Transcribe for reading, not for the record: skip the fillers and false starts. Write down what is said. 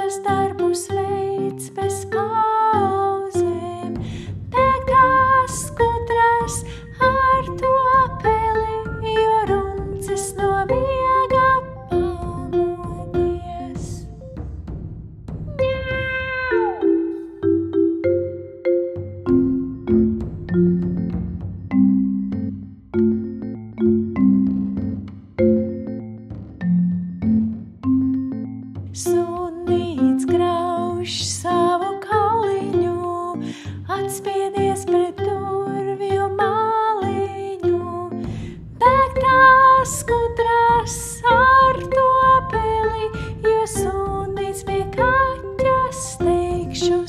savas darbus veids bez pauzēm. Tēktās skudras ar to peli, jo runcis no miega pamodies. Sunīts grauž savu kauliņu, atspiedies pret durvju maliņu. Tēktās skudras ar to peli, jo sunīts pie kaķa steigšu